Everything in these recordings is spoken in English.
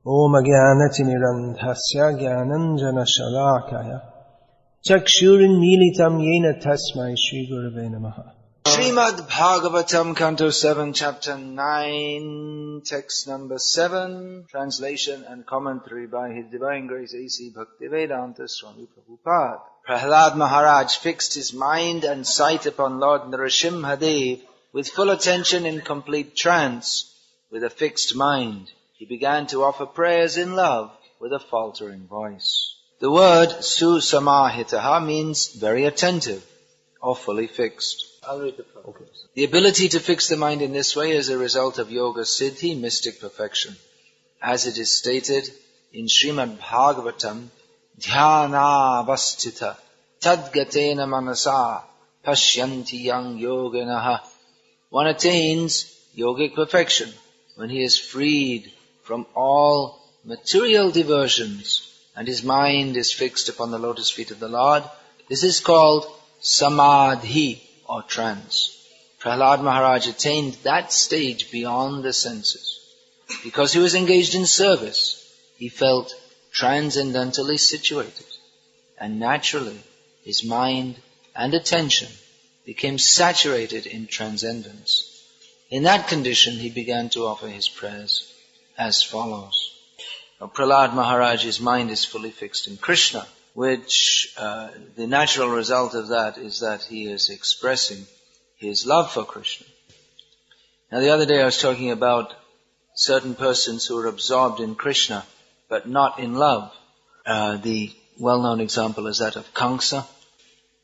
Om Jnanatimirandhasya Jnananjana Shalakaya Chakshurin Militam Yena Tasmai Shri Gurave Namaha. Srimad Bhagavatam, Canto 7, Chapter 9, Text number 7, translation and commentary by His Divine Grace A.C. Bhaktivedanta Swami Prabhupada. Prahlad Maharaj fixed his mind and sight upon Lord Nrsimhadev with full attention in complete trance. With a fixed mind, he began to offer prayers in love with a faltering voice. The word susamahitaha means very attentive or fully fixed. I'll read the proverb. Okay. The ability to fix the mind in this way is a result of yoga siddhi, mystic perfection. As it is stated in Srimad Bhagavatam, dhyana vastita tadgatena manasa pashyanti yang yoginaha. One attains yogic perfection when he is freed from all material diversions and his mind is fixed upon the lotus feet of the Lord. This is called samadhi, or trance. Prahlad Maharaj attained that stage beyond the senses. Because he was engaged in service, he felt transcendentally situated. And naturally, his mind and attention became saturated in transcendence. In that condition, he began to offer his prayers as follows. Now, Prahlad Maharaj's mind is fully fixed in Krishna, which the natural result of that is that he is expressing his love for Krishna. Now the other day I was talking about certain persons who are absorbed in Krishna but not in love. The well-known example is that of Kamsa,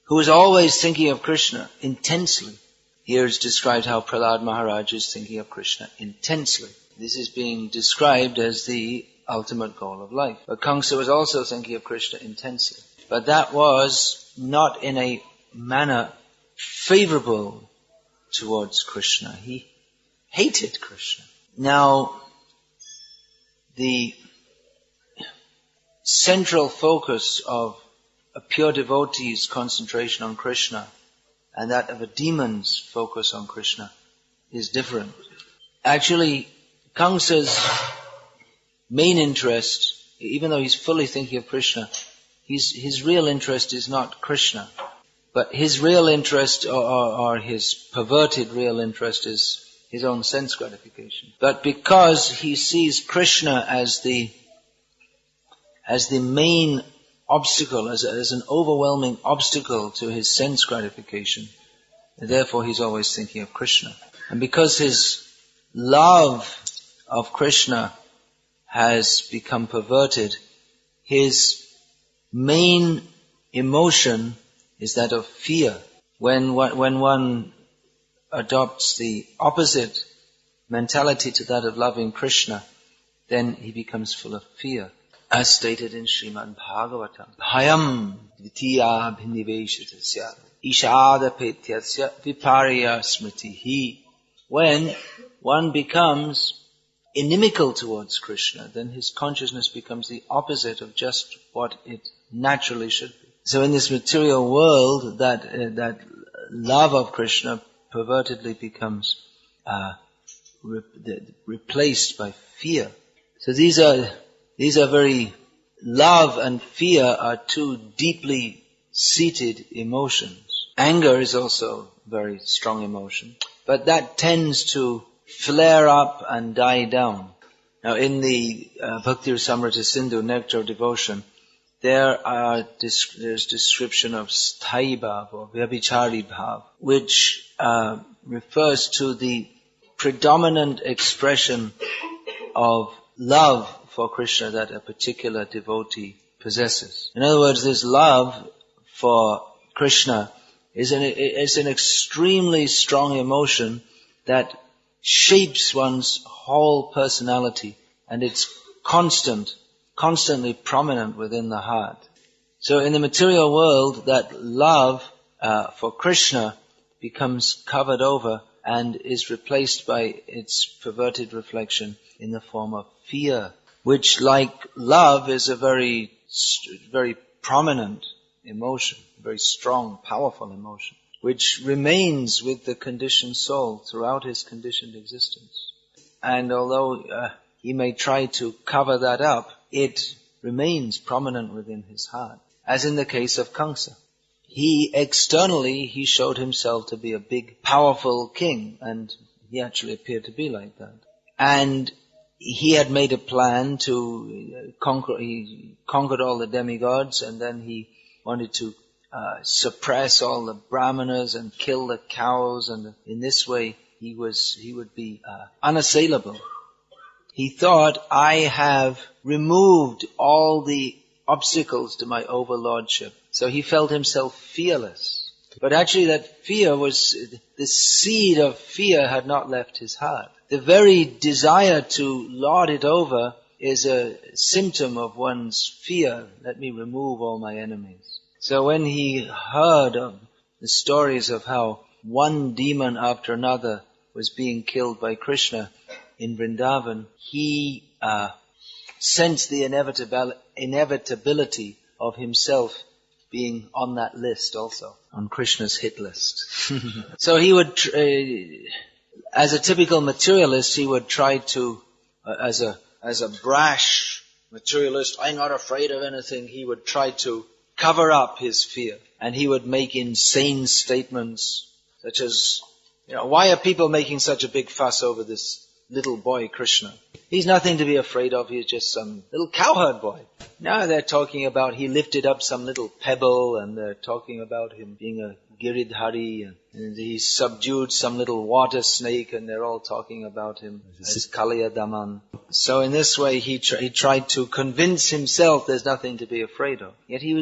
who is always thinking of Krishna intensely. Here is described how Prahlad Maharaj is thinking of Krishna intensely. This is being described as the ultimate goal of life. But Kamsa was also thinking of Krishna intensely. But that was not in a manner favorable towards Krishna. He hated Krishna. Now, the central focus of a pure devotee's concentration on Krishna and that of a demon's focus on Krishna is different. Actually, Kamsa's main interest, even though he's fully thinking of Krishna, his real interest is not Krishna. But his real interest, or his perverted real interest, is his own sense gratification. But because he sees Krishna as the main obstacle, as an overwhelming obstacle to his sense gratification, therefore he's always thinking of Krishna. And because his love of Krishna has become perverted, his main emotion is that of fear. When one adopts the opposite mentality to that of loving Krishna, then he becomes full of fear. As stated in Srimad Bhagavatam, Bhayam dvitiya bhiniveshatasya ishadapetyasya viparya smritihi. When one becomes inimical towards Krishna, then his consciousness becomes the opposite of just what it naturally should be. So in this material world, that love of Krishna pervertedly becomes replaced by fear. So these are very, love and fear are two deeply seated emotions. Anger is also a very strong emotion, but that tends to flare up and die down. Now in the Bhakti Rasamrita Sindhu, Nectar of Devotion, there's description of sthayi bhav or vyabhichari bhav, which refers to the predominant expression of love for Krishna that a particular devotee possesses. In other words, this love for Krishna is an extremely strong emotion that shapes one's whole personality, and it's constantly prominent within the heart. So in the material world, that love for Krishna becomes covered over and is replaced by its perverted reflection in the form of fear, which, like love, is a very prominent emotion, very strong, powerful emotion, which remains with the conditioned soul throughout his conditioned existence. And although he may try to cover that up, it remains prominent within his heart. As in the case of Kamsa. Externally, he showed himself to be a big, powerful king, and he actually appeared to be like that. And he had made a plan to he conquered all the demigods, and then he wanted to suppress all the brahmanas and kill the cows, and in this way he would be unassailable. He thought, I have removed all the obstacles to my overlordship. So he felt himself fearless. But actually that fear the seed of fear had not left his heart. The very desire to lord it over is a symptom of one's fear. Let me remove all my enemies. So when he heard of the stories of how one demon after another was being killed by Krishna in Vrindavan, he sensed the inevitability of himself being on that list also, on Krishna's hit list. So he would, as a typical materialist, he would try to, as a brash materialist, I'm not afraid of anything, he would try to cover up his fear. And he would make insane statements such as, why are people making such a big fuss over this little boy Krishna? He's nothing to be afraid of, he's just some little cowherd boy. Now they're talking about he lifted up some little pebble, and they're talking about him being a Giridhari, and he subdued some little water snake, and they're all talking about him as Kaliyadaman. So in this way he tried to convince himself there's nothing to be afraid of. Yet he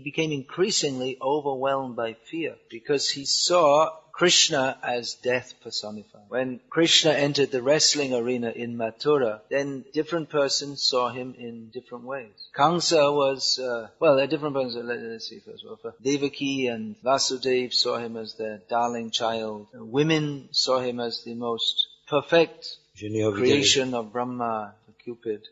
became increasingly overwhelmed by fear, because he saw Krishna as death personified. When Krishna entered the wrestling arena in Mathura, then different persons saw him in different ways. Kamsa was, there are different persons. Let's see first. Well, Devaki and Vasudev saw him as their darling child. Women saw him as the most perfect creation of Brahma, Cupid.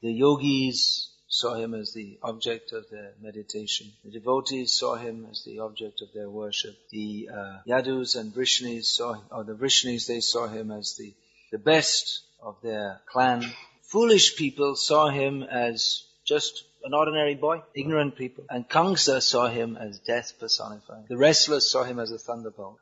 The yogis saw him as the object of their meditation. The devotees saw him as the object of their worship. The Yadus and Vrishnis they saw him as the best of their clan. Foolish people saw him as just an ordinary boy, ignorant people. And Kamsa saw him as death personified. The wrestlers saw him as a thunderbolt.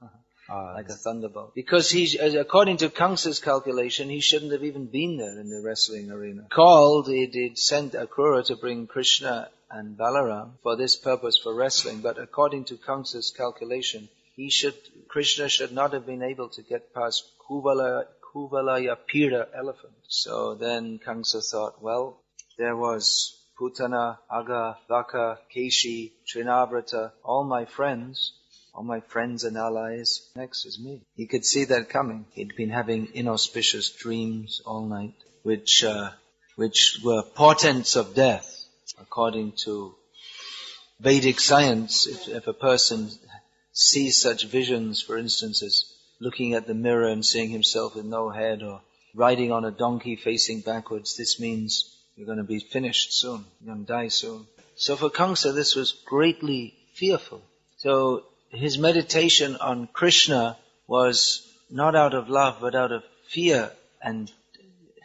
Like a thunderbolt. Because according to Kamsa's calculation, he shouldn't have even been there in the wrestling arena. It sent Akrura to bring Krishna and Balaram for this purpose, for wrestling. But according to Kamsa's calculation, Krishna should not have been able to get past Kuvalaya Pira elephant. So then Kamsa thought, well, there was Putana, Aga, Vaka, Keshi, Trinavrata, all my friends and allies. Next is me. He could see that coming. He'd been having inauspicious dreams all night, which were portents of death. According to Vedic science, if a person sees such visions, for instance, as looking at the mirror and seeing himself with no head, or riding on a donkey facing backwards, this means you're going to be finished soon. You're going to die soon. So for Kamsa, this was greatly fearful. So his meditation on Krishna was not out of love, but out of fear and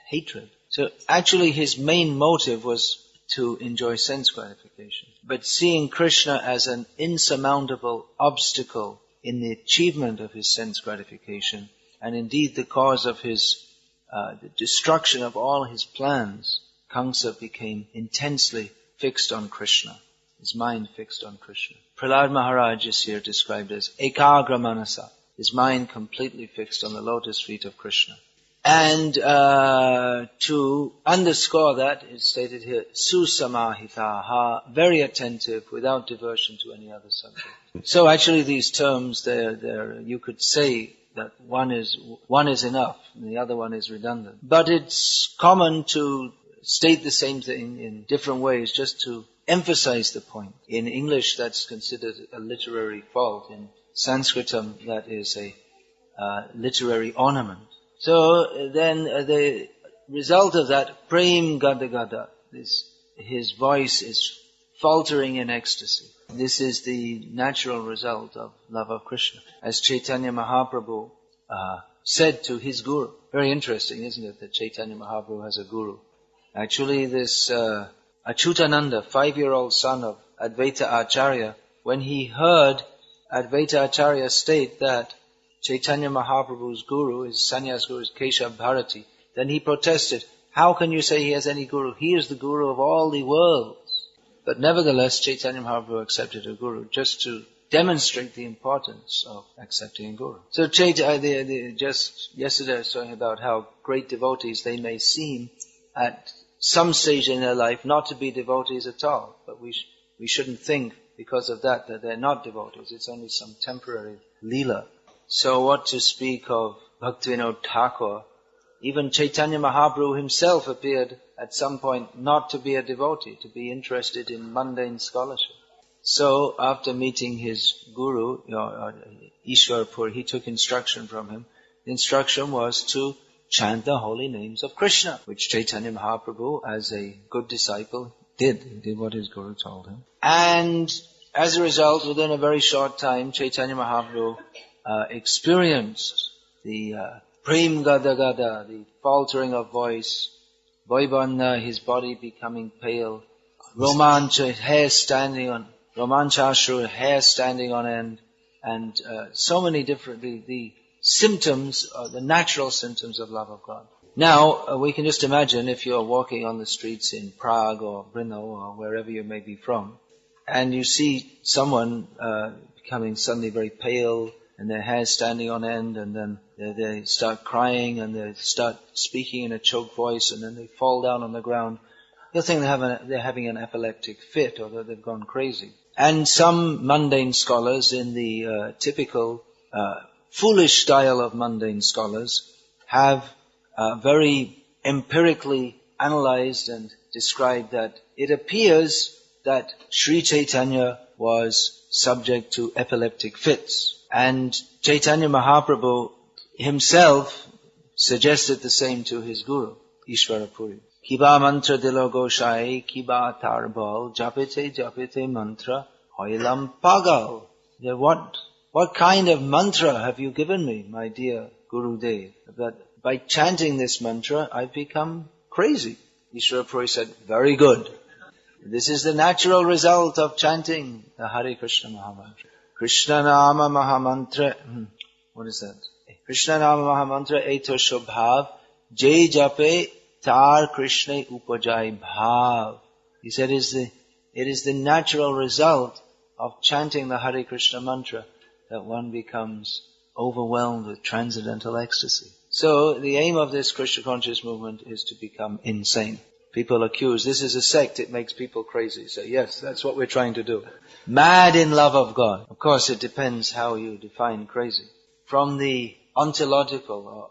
hatred. So actually his main motive was to enjoy sense gratification. But seeing Krishna as an insurmountable obstacle in the achievement of his sense gratification, and indeed the cause of his the destruction of all his plans, Kamsa became intensely fixed on Krishna. His mind fixed on Krishna. Prahlad Maharaj is here described as Ekagra Manasa. His mind completely fixed on the lotus feet of Krishna. And to underscore that, it's stated here, Susamahitaha, very attentive, without diversion to any other subject. So actually these terms, you could say that one is enough, and the other one is redundant. But it's common to state the same thing in different ways, just to emphasize the point. In English, that's considered a literary fault. In Sanskritam, that is a literary ornament. So then the result of that, Prem Gada Gada, his voice is faltering in ecstasy. This is the natural result of love of Krishna. As Chaitanya Mahaprabhu said to his guru. Very interesting, isn't it, that Chaitanya Mahaprabhu has a guru. Actually, this Achyutananda, 5-year-old son of Advaita Acharya, when he heard Advaita Acharya state that Chaitanya Mahaprabhu's guru, his sannyas guru, is Keshav Bharati, then he protested, how can you say he has any guru? He is the guru of all the worlds. But nevertheless, Chaitanya Mahaprabhu accepted a guru just to demonstrate the importance of accepting a guru. So just yesterday I was talking about how great devotees, they may seem at some stage in their life not to be devotees at all. But we shouldn't think because of that they're not devotees. It's only some temporary leela. So what to speak of Bhaktivinoda Thakur? Even Chaitanya Mahaprabhu himself appeared at some point not to be a devotee, to be interested in mundane scholarship. So after meeting his guru, Ishwarpur, he took instruction from him. The instruction was to chant the holy names of Krishna, which Chaitanya Mahaprabhu, as a good disciple, did. He did what his guru told him. And as a result, within a very short time, Chaitanya Mahaprabhu experienced the Prem Gada Gada, the faltering of voice, Vaibhana, his body becoming pale, Romanchashru, hair standing on end, and so many different, the symptoms, the natural symptoms of love of God. Now, we can just imagine if you're walking on the streets in Prague or Brno or wherever you may be from, and you see someone becoming suddenly very pale, and their hair standing on end, and then they start crying, and they start speaking in a choked voice, and then they fall down on the ground. You'll think they're having an epileptic fit, or that they've gone crazy. And some mundane scholars, in the typical foolish style of mundane scholars, have very empirically analyzed and described that it appears that Sri Chaitanya was subject to epileptic fits. And Chaitanya Mahaprabhu himself suggested the same to his guru, Ishwarapuri. Kiba mantra dilo goshai, kiba tarbal, japite mantra, hoilam pagal. What kind of mantra have you given me, my dear Gurudev? That by chanting this mantra, I've become crazy. Ishwarapuri said, very good. This is the natural result of chanting the Hare Krishna Mahamantra. Krishna Nama Mahamantra, what is that? Krishna Nama Mahamantra eto shobhav, jai jape tar Krishna upajai bhav. He said it is the natural result of chanting the Hare Krishna mantra that one becomes overwhelmed with transcendental ecstasy. So the aim of this Krishna conscious movement is to become insane. People accuse, this is a sect, it makes people crazy. So yes, that's what we're trying to do. Mad in love of God. Of course, it depends how you define crazy. From the ontological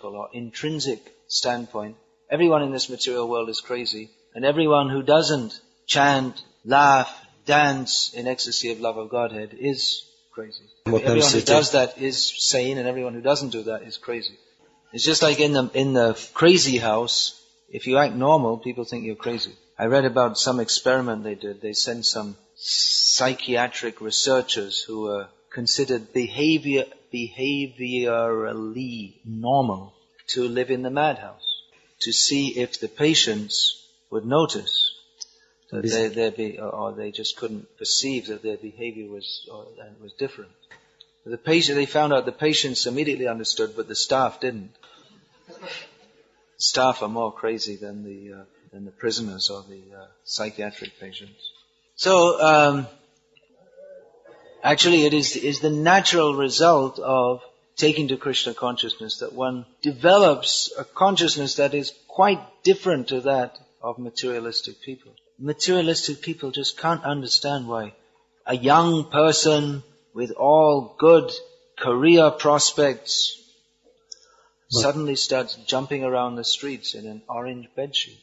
or intrinsic standpoint, everyone in this material world is crazy, and everyone who doesn't chant, laugh, dance in ecstasy of love of Godhead is crazy. Everyone who does that is sane, and everyone who doesn't do that is crazy. It's just like in the crazy house, if you act normal, people think you're crazy. I read about some experiment they did. They sent some psychiatric researchers who were considered behaviorally normal to live in the madhouse, to see if the patients would notice that they just couldn't perceive that their behavior was different. They found out the patients immediately understood, but the staff didn't. Staff are more crazy than the prisoners or the psychiatric patients. So actually, it is the natural result of taking to Krishna consciousness that one develops a consciousness that is quite different to that of materialistic people. Materialistic people just can't understand why a young person with all good career prospects suddenly starts jumping around the streets in an orange bedsheet.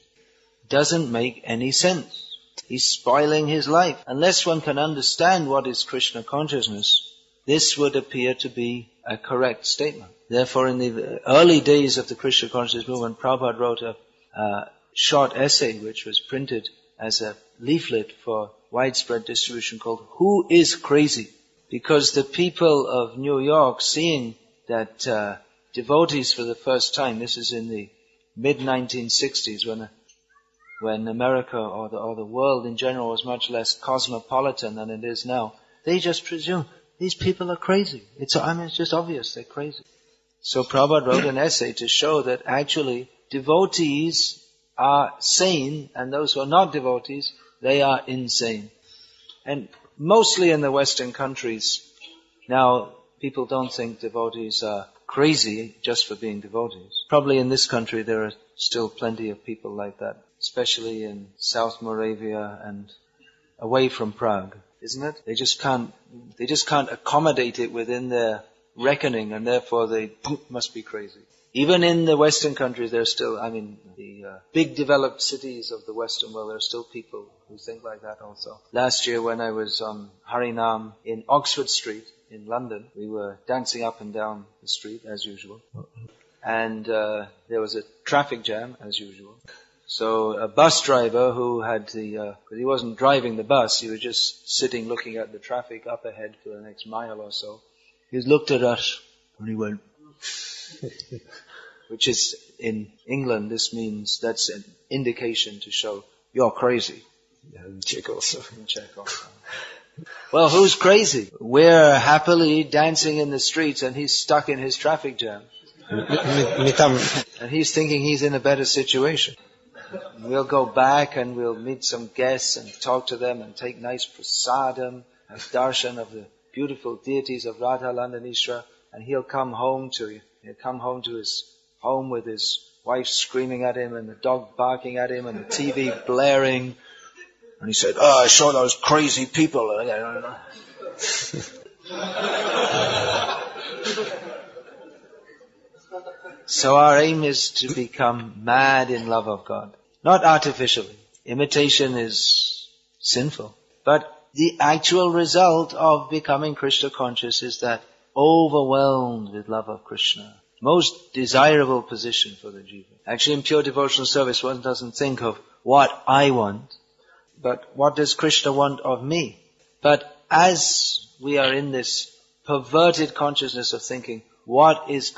Doesn't make any sense. He's spoiling his life. Unless one can understand what is Krishna consciousness, this would appear to be a correct statement. Therefore, in the early days of the Krishna consciousness movement, Prabhupada wrote a short essay which was printed as a leaflet for widespread distribution called "Who is Crazy?" Because the people of New York, seeing that devotees for the first time, this is in the mid-1960s when America or the world in general was much less cosmopolitan than it is now, they just presume these people are crazy. It's just obvious they're crazy. So Prabhupada wrote an essay to show that actually devotees are sane and those who are not devotees, they are insane. And mostly in the Western countries, now people don't think devotees are crazy just for being devotees. Probably in this country there are still plenty of people like that, especially in South Moravia and away from Prague, isn't it? They just can't accommodate it within their reckoning, and therefore they must be crazy. Even in the Western countries, there are still, the big developed cities of the Western world, there are still people who think like that also. Last year when I was on Harinam in Oxford Street in London, we were dancing up and down the street as usual. And there was a traffic jam as usual. So a bus driver who had because he wasn't driving the bus, he was just sitting looking at the traffic up ahead for the next mile or so. He looked at us and he went, which is in England, this means that's an indication to show you're crazy. Yeah, in Czech also. In Czech also. Well, who's crazy? We're happily dancing in the streets and he's stuck in his traffic jam. And he's thinking he's in a better situation. We'll go back and we'll meet some guests and talk to them and take nice prasadam and darshan of the beautiful deities of Radha Landanishra, and he'll come home to his home with his wife screaming at him and the dog barking at him and the TV blaring. And he said, I saw those crazy people. So our aim is to become mad in love of God. Not artificially. Imitation is sinful. But the actual result of becoming Krishna conscious is that overwhelmed with love of Krishna. Most desirable position for the jiva. Actually in pure devotional service one doesn't think of what I want, but what does Krishna want of me? But as we are in this perverted consciousness of thinking, what is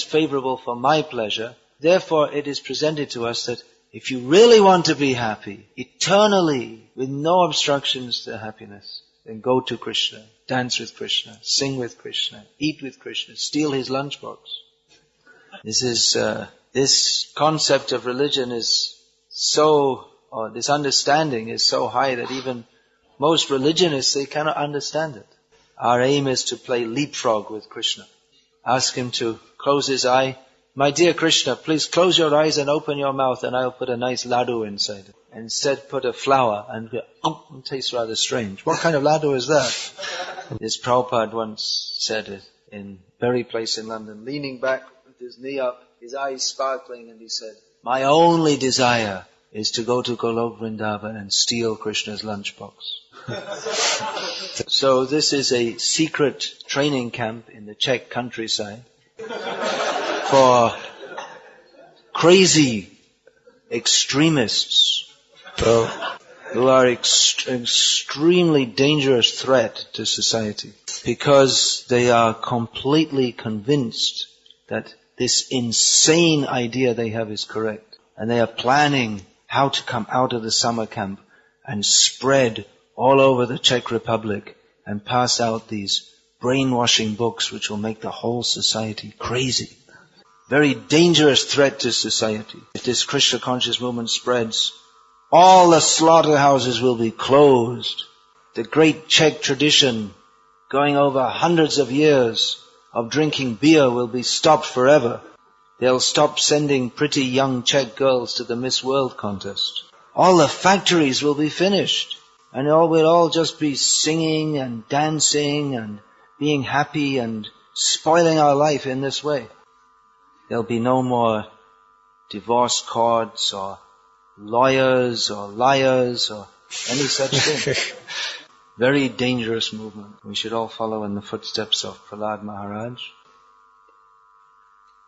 favorable for my pleasure, therefore it is presented to us that if you really want to be happy, eternally, with no obstructions to happiness, then go to Krishna, dance with Krishna, sing with Krishna, eat with Krishna, steal his lunchbox. This concept of religion is this understanding is so high that even most religionists, they cannot understand it. Our aim is to play leapfrog with Krishna. Ask him to close his eye. My dear Krishna, please close your eyes and open your mouth and I'll put a nice laddu inside it. Instead put a flower and it tastes rather strange. What kind of laddu is that? This Prabhupada once said it in Bury Place in London, leaning back with his knee up, his eyes sparkling, and he said, my only desire is to go to Golok Vrindavan and steal Krishna's lunchbox. So this is a secret training camp in the Czech countryside for crazy extremists who are extremely dangerous threat to society because they are completely convinced that this insane idea they have is correct. And they are planning how to come out of the summer camp and spread all over the Czech Republic and pass out these brainwashing books which will make the whole society crazy. Very dangerous threat to society. If this Krishna conscious movement spreads, all the slaughterhouses will be closed. The great Czech tradition, going over hundreds of years of drinking beer, will be stopped forever. They'll stop sending pretty young Czech girls to the Miss World contest. All the factories will be finished. And we'll all just be singing and dancing and being happy and spoiling our life in this way. There'll be no more divorce courts or lawyers or liars or any such thing. Very dangerous movement. We should all follow in the footsteps of Prahlad Maharaj.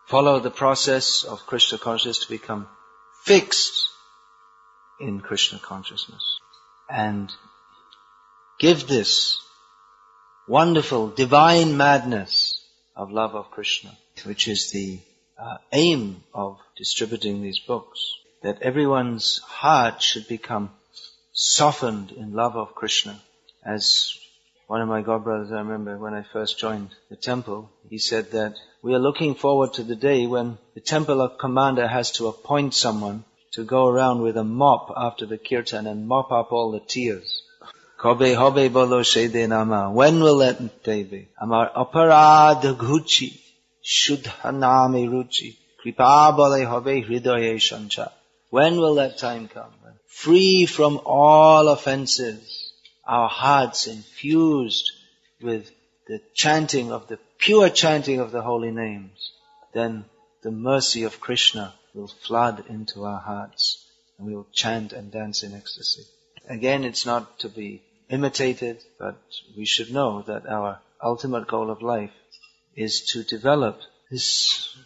Follow the process of Krishna consciousness to become fixed in Krishna consciousness. And give this wonderful divine madness of love of Krishna, which is the aim of distributing these books. That everyone's heart should become softened in love of Krishna. As one of my godbrothers, I remember when I first joined the temple, he said that we are looking forward to the day when the temple of commander has to appoint someone to go around with a mop after the kirtan and mop up all the tears. Kobe hobe bolo shede nama. When will that day be? Amar aparad guchi shuddha name ruchi kripa bole hobe hridaye shancha. When will that time come? Free from all offenses, our hearts infused with the chanting of the pure chanting of the holy names, then the mercy of Krishna will flood into our hearts and we will chant and dance in ecstasy. Again, it's not to be imitated, but we should know that our ultimate goal of life is to develop this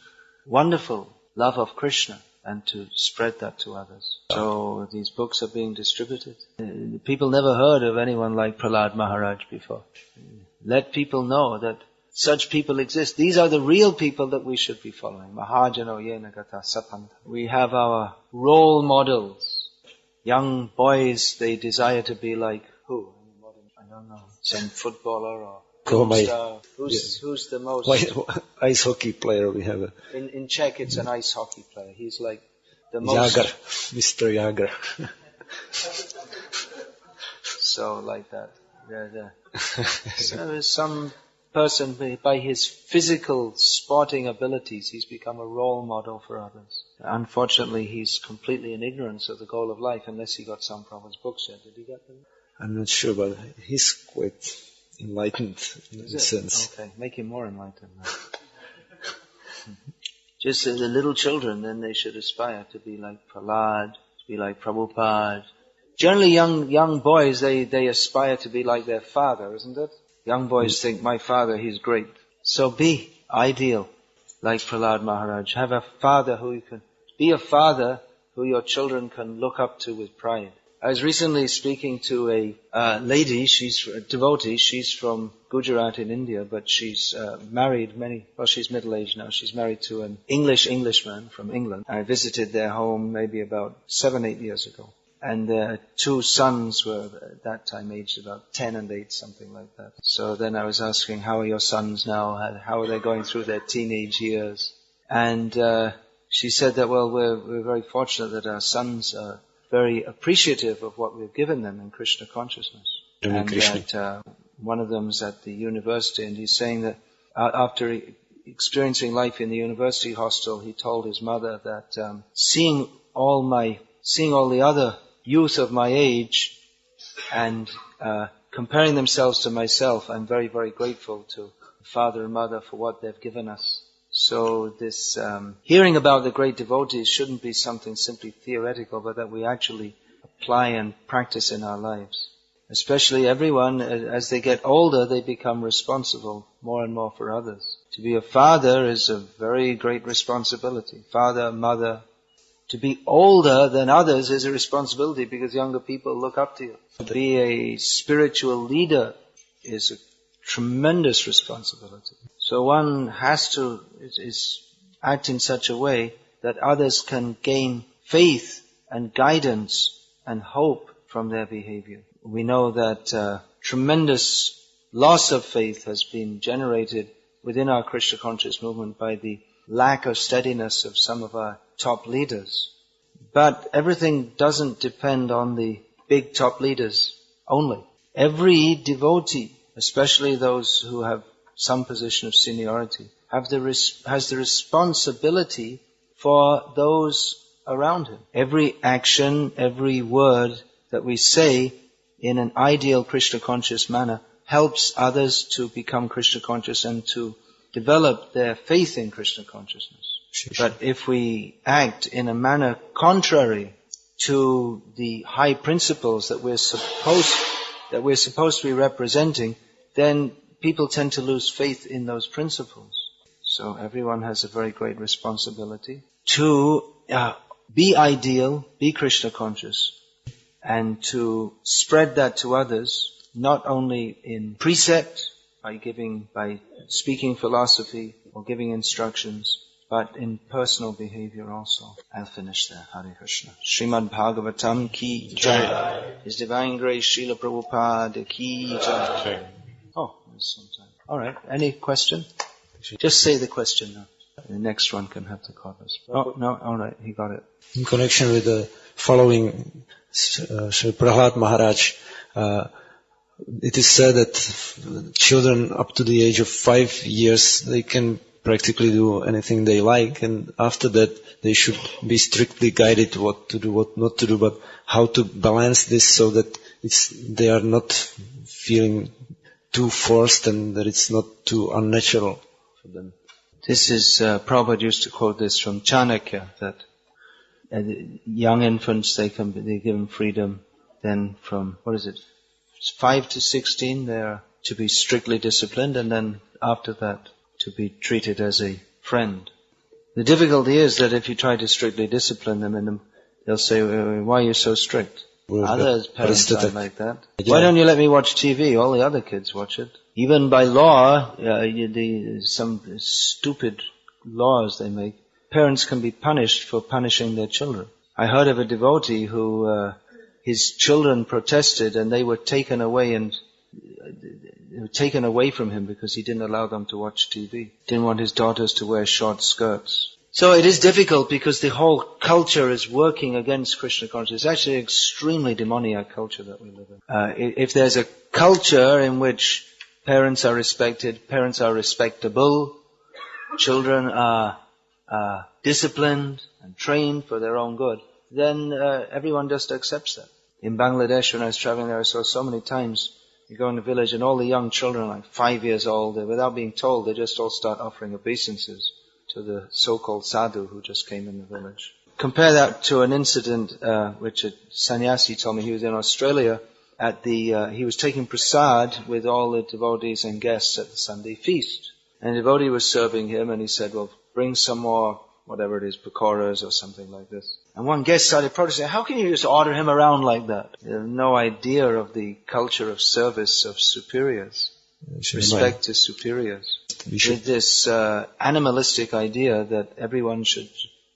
wonderful love of Krishna and to spread that to others. So these books are being distributed. People never heard of anyone like Prahlad Maharaj before. Let people know that such people exist. These are the real people that we should be following. Mahajano yena gata sapanta. We have our role models. Young boys, they desire to be like who? I don't know. Some footballer or star. Who's the most? Ice hockey player we have. In Czech, it's an ice hockey player. He's like the most. Jager, Mr. Jager. So like that. So some person, by his physical sporting abilities, he's become a role model for others. Unfortunately, he's completely in ignorance of the goal of life, unless he got some from his books yet. Did he get them? I'm not sure, but he's quite enlightened in a sense. Okay, make him more enlightened. Just as the little children, then they should aspire to be like Prahlad, to be like Prabhupada. Generally, young boys, they aspire to be like their father, isn't it? Young boys think, my father, he's great. So be ideal, like Prahlad Maharaj. Have a father who you can, be a father who your children can look up to with pride. I was recently speaking to a lady, she's a devotee, she's from Gujarat in India, but she's married she's middle-aged now, she's married to an Englishman from England. I visited their home maybe about 7-8 years ago. And their 2 sons were at that time aged about 10 and 8, something like that. So then I was asking, how are your sons now? How are they going through their teenage years? And she said that, well, we're very fortunate that our sons are very appreciative of what we've given them in Krishna consciousness. And that one of them's at the university, and he's saying that after experiencing life in the university hostel, he told his mother that seeing all the other youth of my age and comparing themselves to myself, I'm very, very grateful to father and mother for what they've given us. So this hearing about the great devotees shouldn't be something simply theoretical, but that we actually apply and practice in our lives. Especially everyone, as they get older, they become responsible more and more for others. To be a father is a very great responsibility. Father, mother. To be older than others is a responsibility because younger people look up to you. To be a spiritual leader is a tremendous responsibility. So one has to act in such a way that others can gain faith and guidance and hope from their behavior. We know that tremendous loss of faith has been generated within our Krishna conscious movement by the lack of steadiness of some of our top leaders. But everything doesn't depend on the big top leaders only. Every devotee, especially those who have some position of seniority, has the responsibility for those around him. Every action, every word that we say in an ideal Krishna conscious manner helps others to become Krishna conscious and to develop their faith in Krishna consciousness. But if we act in a manner contrary to the high principles that we're supposed to be representing, then people tend to lose faith in those principles. So everyone has a very great responsibility to be ideal, be Krishna conscious, and to spread that to others, not only in precept, by speaking philosophy or giving instructions, but in personal behavior also. I'll finish there. Hare Krishna. Srimad Bhagavatam ki jai. His Divine Grace Srila Prabhupada ki jai. Oh, there's some time. Alright, any question? Just say the question now. The next one can have the chorus. Oh, no, alright, he got it. In connection with the following Sri Prahlad Maharaj, it is said that children up to the age of 5 years, they can practically do anything they like, and after that they should be strictly guided what to do, what not to do, but how to balance this so that they are not feeling too forced and that it's not too unnatural for them. This is, Prabhupada used to quote this from Chanakya, that young infants, they're given freedom, then from, 5 to 16, they are to be strictly disciplined, and then after that, to be treated as a friend. The difficulty is that if you try to strictly discipline them, they'll say, why are you so strict? Other parents are like that. Why don't you let me watch TV? All the other kids watch it. Even by law, some stupid laws they make, parents can be punished for punishing their children. I heard of a devotee who, his children protested and they were taken away from him because he didn't allow them to watch TV. Didn't want his daughters to wear short skirts. So it is difficult because the whole culture is working against Krishna consciousness. It's actually an extremely demoniac culture that we live in. If there's a culture in which parents are respected, parents are respectable, children are disciplined and trained for their own good, then everyone just accepts that. In Bangladesh, when I was traveling there, I saw so many times, you go in the village and all the young children, like 5 years old, without being told, they just all start offering obeisances to the so-called sadhu who just came in the village. Compare that to an incident which a sannyasi told me. He was in Australia he was taking prasad with all the devotees and guests at the Sunday feast. And the devotee was serving him and he said, well, bring some more, whatever it is, pakoras or something like this. And one guest started protesting, how can you just order him around like that? They have no idea of the culture of service of superiors. Respect to superiors. With this animalistic idea that everyone should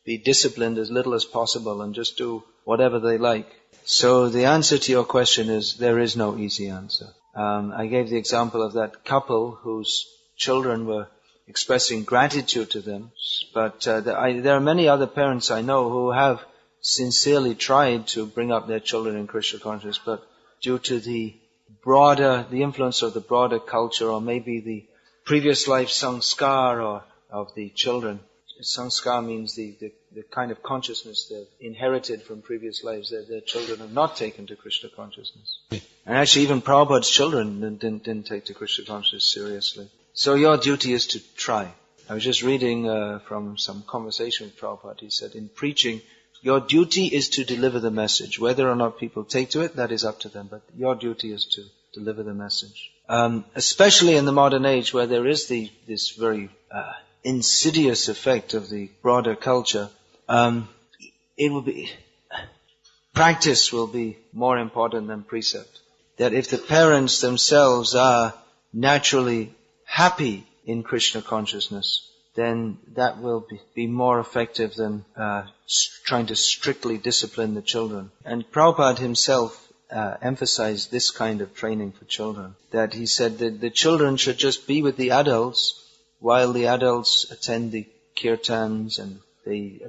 be disciplined as little as possible and just do whatever they like. So the answer to your question is, there is no easy answer. I gave the example of that couple whose children were expressing gratitude to them, but there are many other parents I know who have sincerely tried to bring up their children in Krishna consciousness, but due to the influence of the broader culture, or maybe the previous life sanskar of the children. Sanskar means the kind of consciousness they've inherited from previous lives, that their children have not taken to Krishna consciousness. And actually even Prabhupada's children didn't take to Krishna consciousness seriously. So your duty is to try. I was just reading from some conversation with Prabhupada. He said, in preaching, your duty is to deliver the message. Whether or not people take to it, that is up to them. But your duty is to deliver the message. Especially in the modern age where there is this very insidious effect of the broader culture, practice will be more important than precept. That if the parents themselves are naturally happy in Krishna consciousness, then that will be more effective than trying to strictly discipline the children. And Prabhupada himself emphasized this kind of training for children. That he said that the children should just be with the adults while the adults attend the kirtans and they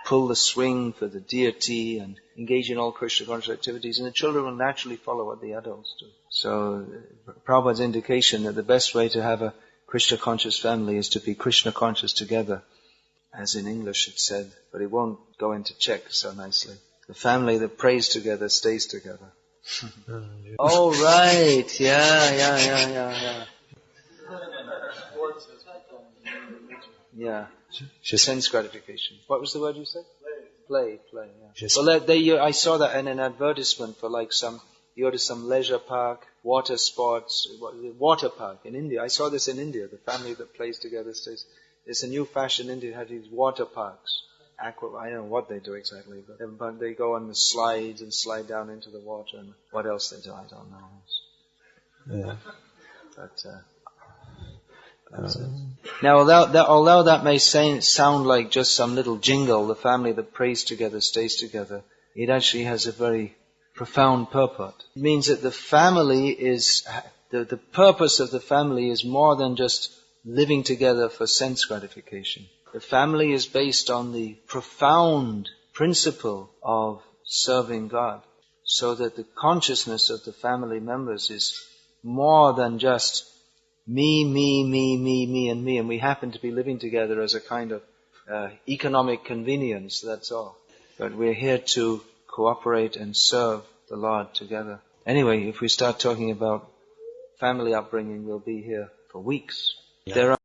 pull the swing for the deity and engage in all Krishna conscious activities, and the children will naturally follow what the adults do. So Prabhupada's indication that the best way to have a Krishna conscious family is to be Krishna conscious together, as in English it's said, but it won't go into Czech so nicely. The family that prays together stays together. Oh right, yeah. Yeah, sense gratification. What was the word you said? Play, yeah. Well, I saw that in an advertisement for you go to some leisure park, water sports, water park in India. I saw this in India, the family that plays together stays. It's a new fashion in India, have these water parks. I don't know what they do exactly, but they go on the slides and slide down into the water, and what else they do, I don't know. Yeah. But that's it. Now, although that may sound like just some little jingle, the family that prays together stays together, it actually has a very profound purport. It means that the family is, the purpose of the family is more than just living together for sense gratification. The family is based on the profound principle of serving God, so that the consciousness of the family members is more than just me, and me, and we happen to be living together as a kind of economic convenience, that's all. But we're here to cooperate and serve the Lord together. Anyway, if we start talking about family upbringing, we'll be here for weeks. Yeah. There are